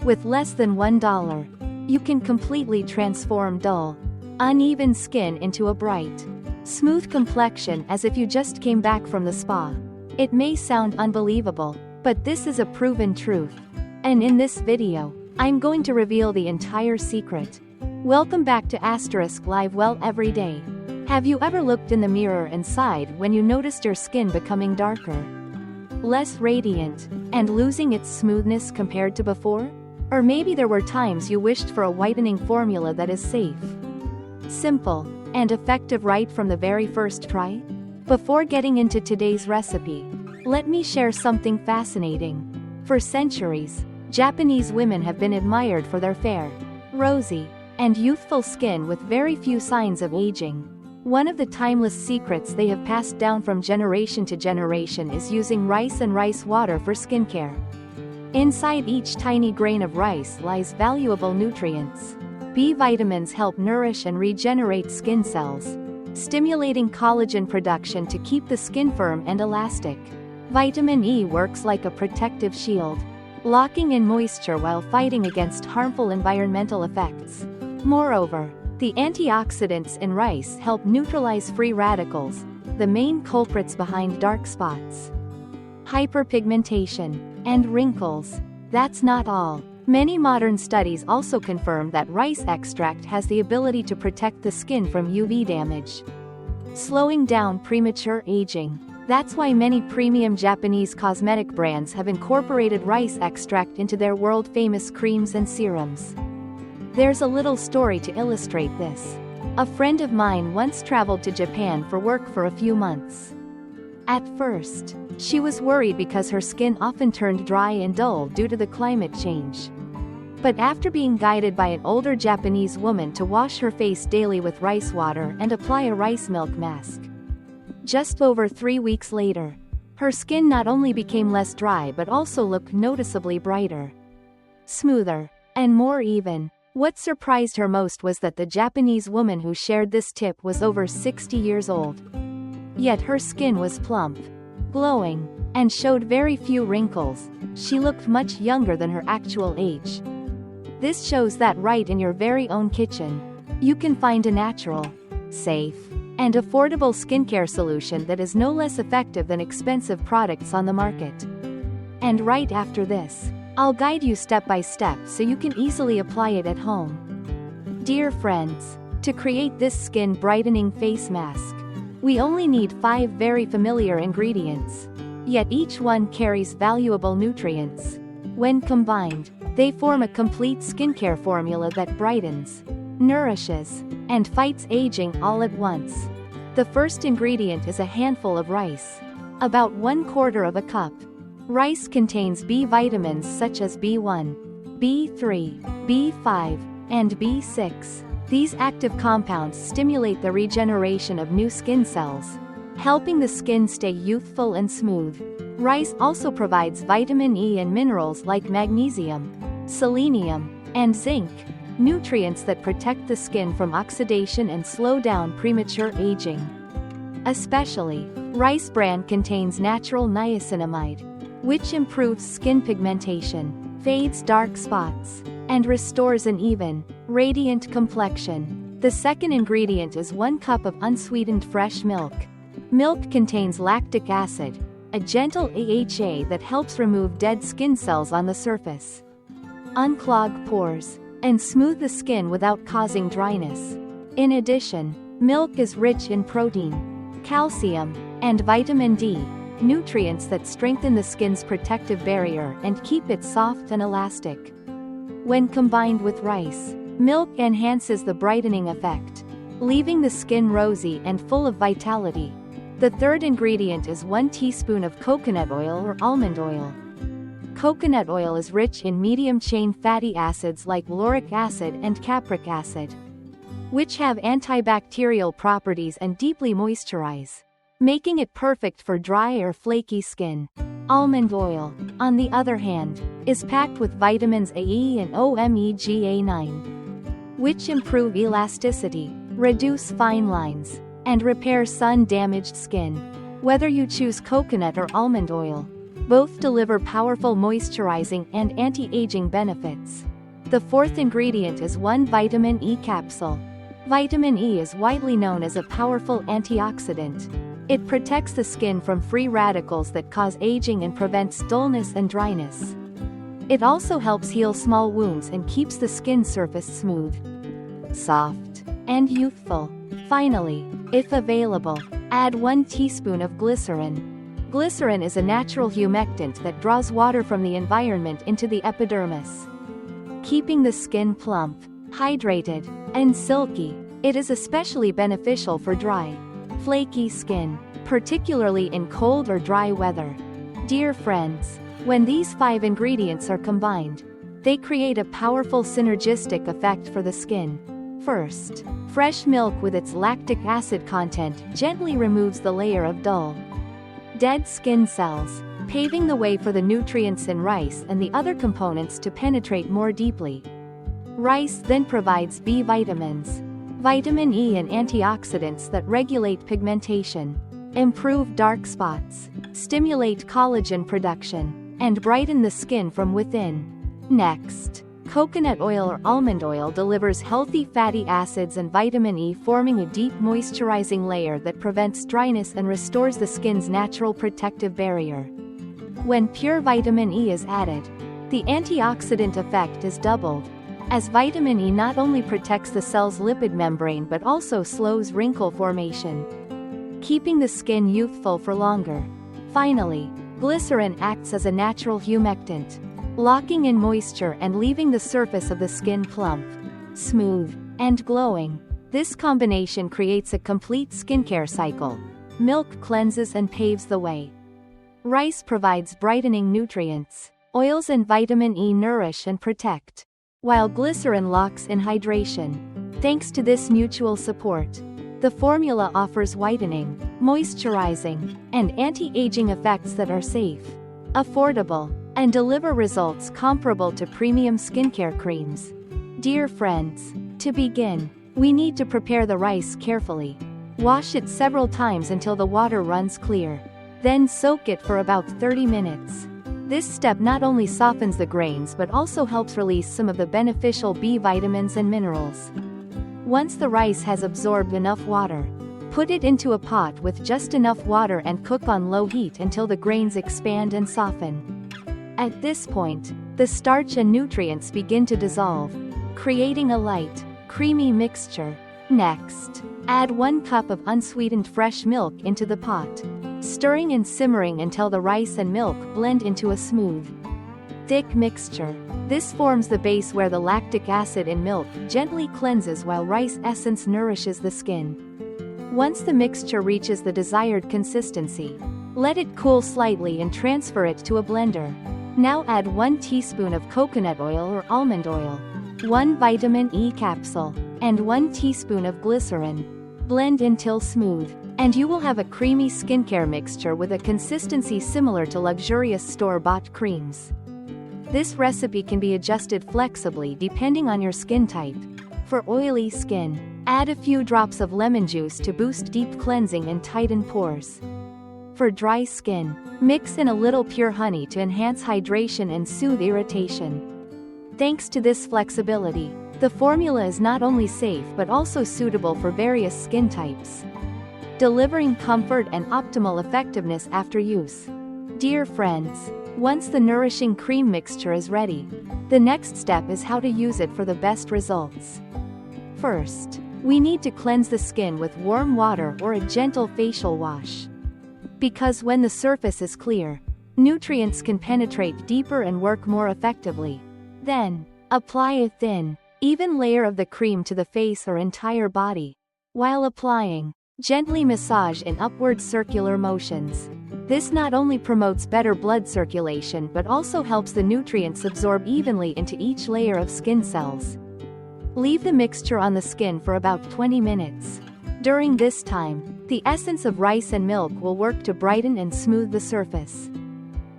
With less than $1, you can completely transform dull, uneven skin into a bright, smooth complexion as if you just came back from the spa. It may sound unbelievable, but this is a proven truth. And in this video, I'm going to reveal the entire secret. Welcome back to *Live Well Every Day. Have you ever looked in the mirror and sighed when you noticed your skin becoming darker, less radiant, and losing its smoothness compared to before? Or maybe there were times you wished for a whitening formula that is safe, simple, and effective right from the very first try? Before getting into today's recipe, let me share something fascinating. For centuries, Japanese women have been admired for their fair, rosy, and youthful skin with very few signs of aging. One of the timeless secrets they have passed down from generation to generation is using rice and rice water for skincare. Inside each tiny grain of rice lies valuable nutrients. B vitamins help nourish and regenerate skin cells, stimulating collagen production to keep the skin firm and elastic. Vitamin E works like a protective shield, locking in moisture while fighting against harmful environmental effects. Moreover, the antioxidants in rice help neutralize free radicals, the main culprits behind dark spots, hyperpigmentation, and wrinkles. That's not all. Many modern studies also confirm that rice extract has the ability to protect the skin from UV damage, slowing down premature aging. That's why many premium Japanese cosmetic brands have incorporated rice extract into their world-famous creams and serums. There's a little story to illustrate this. A friend of mine once traveled to Japan for work for a few months. At first, she was worried because her skin often turned dry and dull due to the climate change. But after being guided by an older Japanese woman to wash her face daily with rice water and apply a rice milk mask, just over 3 weeks later, her skin not only became less dry but also looked noticeably brighter, smoother, and more even. What surprised her most was that the Japanese woman who shared this tip was over 60 years old. Yet her skin was plump, glowing, and showed very few wrinkles. She looked much younger than her actual age. This shows that right in your very own kitchen, you can find a natural, safe, and affordable skincare solution that is no less effective than expensive products on the market. And right after this, I'll guide you step by step so you can easily apply it at home. Dear friends, to create this skin brightening face mask, we only need 5 very familiar ingredients. Yet each one carries valuable nutrients. When combined, they form a complete skincare formula that brightens, nourishes, and fights aging all at once. The first ingredient is a handful of rice. About 1/4 cup. Rice contains B vitamins such as B1, B3, B5, and B6. These active compounds stimulate the regeneration of new skin cells, helping the skin stay youthful and smooth. Rice also provides vitamin E and minerals like magnesium, selenium, and zinc, nutrients that protect the skin from oxidation and slow down premature aging. Especially, rice bran contains natural niacinamide, which improves skin pigmentation, fades dark spots, and restores an even, radiant complexion. The second ingredient is 1 cup of unsweetened fresh milk. Milk contains lactic acid, a gentle AHA that helps remove dead skin cells on the surface, unclog pores, and smooth the skin without causing dryness. In addition, milk is rich in protein, calcium, and vitamin D, nutrients that strengthen the skin's protective barrier and keep it soft and elastic. When combined with rice, milk enhances the brightening effect, leaving the skin rosy and full of vitality. The third ingredient is 1 teaspoon of coconut oil or almond oil. Coconut oil is rich in medium-chain fatty acids like lauric acid and capric acid, which have antibacterial properties and deeply moisturize, making it perfect for dry or flaky skin. Almond oil, on the other hand, is packed with vitamins A and omega-9, which improve elasticity, reduce fine lines, and repair sun-damaged skin. Whether you choose coconut or almond oil, Both deliver powerful moisturizing and anti-aging benefits. The fourth ingredient is 1 vitamin E capsule. Vitamin E is widely known as a powerful antioxidant. It protects the skin from free radicals that cause aging and prevents dullness and dryness. It also helps heal small wounds and keeps the skin surface smooth, soft, and youthful. Finally, if available, add 1 teaspoon of glycerin. Glycerin is a natural humectant that draws water from the environment into the epidermis, keeping the skin plump, hydrated, and silky. It is especially beneficial for dry, flaky skin, particularly in cold or dry weather. Dear friends, when these 5 ingredients are combined, they create a powerful synergistic effect for the skin. First, fresh milk with its lactic acid content gently removes the layer of dull, dead skin cells, paving the way for the nutrients in rice and the other components to penetrate more deeply. Rice then provides B vitamins, vitamin E and antioxidants that regulate pigmentation, improve dark spots, stimulate collagen production, and brighten the skin from within. Next, coconut oil or almond oil delivers healthy fatty acids and vitamin E, forming a deep moisturizing layer that prevents dryness and restores the skin's natural protective barrier. When pure vitamin E is added, the antioxidant effect is doubled, as vitamin E not only protects the cell's lipid membrane but also slows wrinkle formation, keeping the skin youthful for longer. Finally, glycerin acts as a natural humectant, locking in moisture and leaving the surface of the skin plump, smooth, and glowing. This combination creates a complete skincare cycle. Milk cleanses and paves the way. Rice provides brightening nutrients. Oils and vitamin E nourish and protect, while glycerin locks in hydration. Thanks to this mutual support, the formula offers whitening, moisturizing, and anti-aging effects that are safe, affordable, and deliver results comparable to premium skincare creams. Dear friends, to begin, we need to prepare the rice carefully. Wash it several times until the water runs clear. Then soak it for about 30 minutes. This step not only softens the grains but also helps release some of the beneficial B vitamins and minerals. Once the rice has absorbed enough water, put it into a pot with just enough water and cook on low heat until the grains expand and soften. At this point, the starch and nutrients begin to dissolve, creating a light, creamy mixture. Next, add 1 cup of unsweetened fresh milk into the pot, stirring and simmering until the rice and milk blend into a smooth, thick mixture. This forms the base where the lactic acid in milk gently cleanses while rice essence nourishes the skin. Once the mixture reaches the desired consistency, let it cool slightly and transfer it to a blender. Now add 1 teaspoon of coconut oil or almond oil, 1 vitamin E capsule, and 1 teaspoon of glycerin. Blend until smooth, and you will have a creamy skincare mixture with a consistency similar to luxurious store-bought creams. This recipe can be adjusted flexibly depending on your skin type. For oily skin, add a few drops of lemon juice to boost deep cleansing and tighten pores. For dry skin, mix in a little pure honey to enhance hydration and soothe irritation. Thanks to this flexibility, the formula is not only safe but also suitable for various skin types, delivering comfort and optimal effectiveness after use. Dear friends, once the nourishing cream mixture is ready, the next step is how to use it for the best results. First, we need to cleanse the skin with warm water or a gentle facial wash. Because when the surface is clear, nutrients can penetrate deeper and work more effectively. Then, apply a thin, even layer of the cream to the face or entire body. While applying, gently massage in upward circular motions. This not only promotes better blood circulation but also helps the nutrients absorb evenly into each layer of skin cells. Leave the mixture on the skin for about 20 minutes. During this time, the essence of rice and milk will work to brighten and smooth the surface,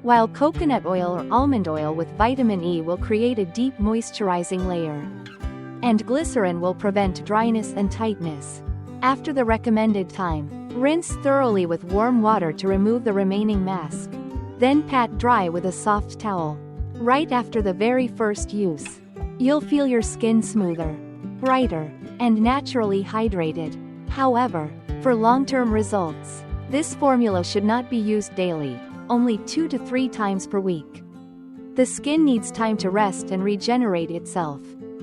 while coconut oil or almond oil with vitamin E will create a deep moisturizing layer, and glycerin will prevent dryness and tightness. After the recommended time, rinse thoroughly with warm water to remove the remaining mask. Then pat dry with a soft towel. Right after the very first use, you'll feel your skin smoother, brighter, and naturally hydrated. However, for long-term results, this formula should not be used daily, only 2 to 3 times per week. The skin needs time to rest and regenerate itself,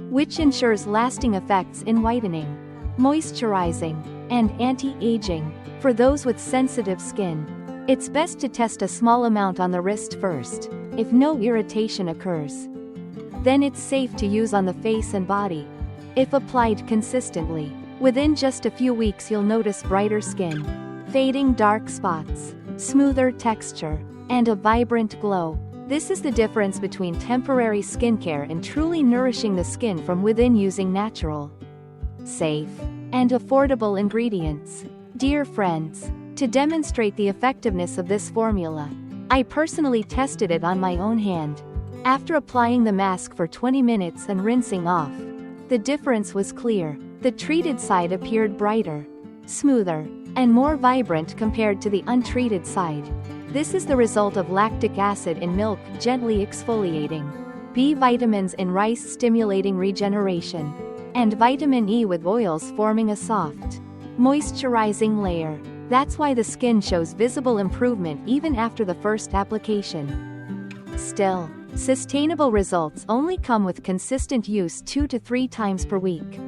which ensures lasting effects in whitening, moisturizing, and anti-aging. For those with sensitive skin, it's best to test a small amount on the wrist first. If no irritation occurs, then it's safe to use on the face and body. If applied consistently, within just a few weeks you'll notice brighter skin, fading dark spots, smoother texture, and a vibrant glow. This is the difference between temporary skincare and truly nourishing the skin from within using natural, safe, and affordable ingredients. Dear friends, to demonstrate the effectiveness of this formula, I personally tested it on my own hand. After applying the mask for 20 minutes and rinsing off, the difference was clear. The treated side appeared brighter, smoother, and more vibrant compared to the untreated side. This is the result of lactic acid in milk gently exfoliating, B vitamins in rice stimulating regeneration, and vitamin E with oils forming a soft, moisturizing layer. That's why the skin shows visible improvement even after the first application. Still, sustainable results only come with consistent use 2 to 3 times per week.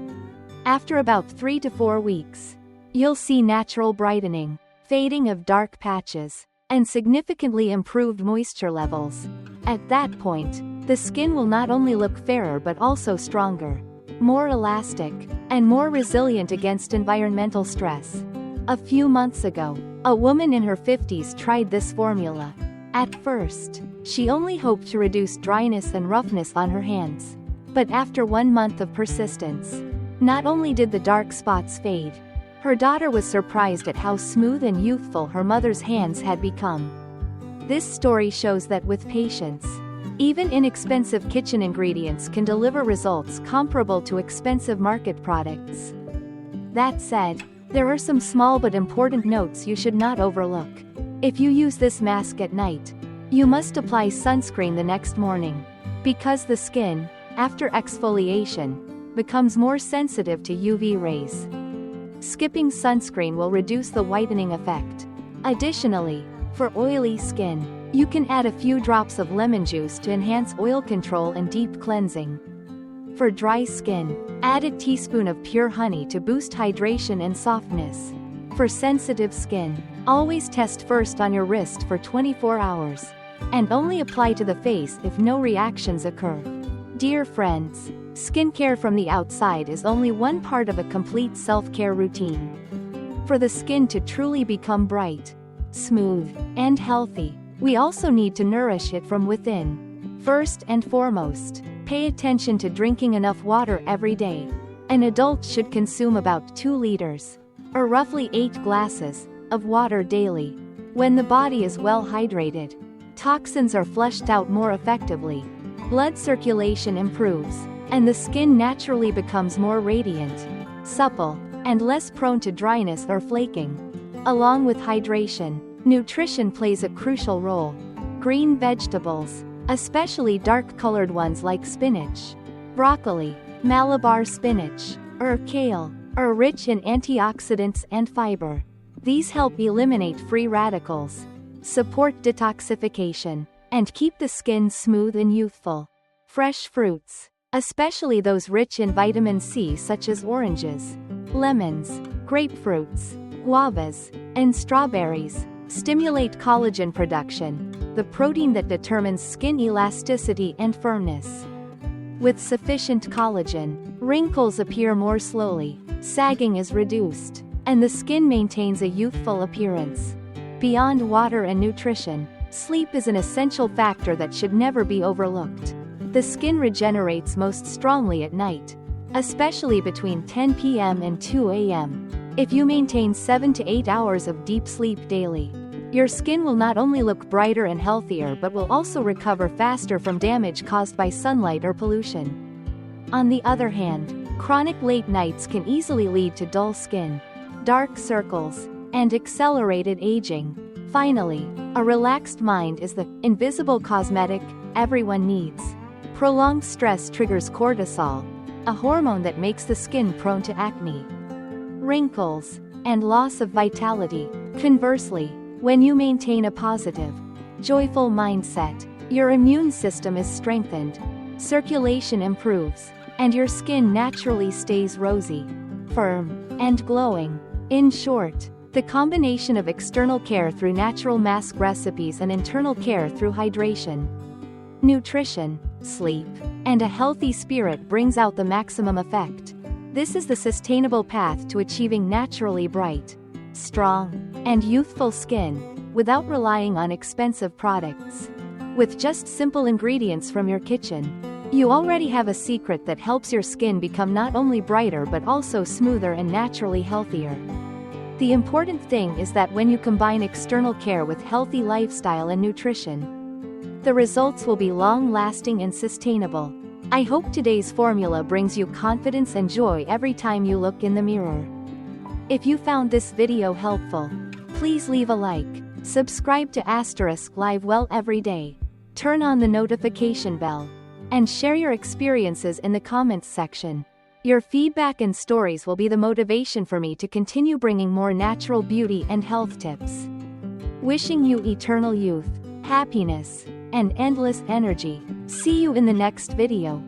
After about 3 to 4 weeks, you'll see natural brightening, fading of dark patches, and significantly improved moisture levels. At that point, the skin will not only look fairer but also stronger, more elastic, and more resilient against environmental stress. A few months ago, a woman in her 50s tried this formula. At first, she only hoped to reduce dryness and roughness on her hands. But after 1 month of persistence, not only did the dark spots fade, her daughter was surprised at how smooth and youthful her mother's hands had become. This story shows that with patience, even inexpensive kitchen ingredients can deliver results comparable to expensive market products. That said, there are some small but important notes you should not overlook. If you use this mask at night, you must apply sunscreen the next morning, because the skin, after exfoliation, becomes more sensitive to UV rays. Skipping sunscreen will reduce the whitening effect. Additionally, for oily skin, you can add a few drops of lemon juice to enhance oil control and deep cleansing. For dry skin, add a teaspoon of pure honey to boost hydration and softness. For sensitive skin, always test first on your wrist for 24 hours, and only apply to the face if no reactions occur. Dear friends, skincare from the outside is only one part of a complete self-care routine. For the skin to truly become bright, smooth, and healthy, we also need to nourish it from within. First and foremost, pay attention to drinking enough water every day. An adult should consume about 2 liters, or roughly 8 glasses, of water daily. When the body is well hydrated, toxins are flushed out more effectively, blood circulation improves, and the skin naturally becomes more radiant, supple, and less prone to dryness or flaking. Along with hydration, nutrition plays a crucial role. Green vegetables, especially dark-colored ones like spinach, broccoli, Malabar spinach, or kale, are rich in antioxidants and fiber. These help eliminate free radicals, support detoxification, and keep the skin smooth and youthful. Fresh fruits, especially those rich in vitamin C such as oranges, lemons, grapefruits, guavas, and strawberries, stimulate collagen production, the protein that determines skin elasticity and firmness. With sufficient collagen, wrinkles appear more slowly, sagging is reduced, and the skin maintains a youthful appearance. Beyond water and nutrition, sleep is an essential factor that should never be overlooked. The skin regenerates most strongly at night, especially between 10 p.m. and 2 a.m. If you maintain 7 to 8 hours of deep sleep daily, your skin will not only look brighter and healthier but will also recover faster from damage caused by sunlight or pollution. On the other hand, chronic late nights can easily lead to dull skin, dark circles, and accelerated aging. Finally, A relaxed mind is the invisible cosmetic everyone needs. Prolonged stress triggers cortisol, a hormone that makes the skin prone to acne, wrinkles, and loss of vitality. Conversely, when you maintain a positive, joyful mindset, your immune system is strengthened, circulation improves, and your skin naturally stays rosy, firm, and glowing. In short, the combination of external care through natural mask recipes and internal care through hydration, nutrition, sleep, and a healthy spirit brings out the maximum effect. This is the sustainable path to achieving naturally bright, strong, and youthful skin, without relying on expensive products. With just simple ingredients from your kitchen, you already have a secret that helps your skin become not only brighter but also smoother and naturally healthier. The important thing is that when you combine external care with healthy lifestyle and nutrition, the results will be long-lasting and sustainable. I hope today's formula brings you confidence and joy every time you look in the mirror. If you found this video helpful, please leave a like, subscribe to *Live Well every day, turn on the notification bell, and share your experiences in the comments section. Your feedback and stories will be the motivation for me to continue bringing more natural beauty and health tips. Wishing you eternal youth, happiness, and endless energy. See you in the next video.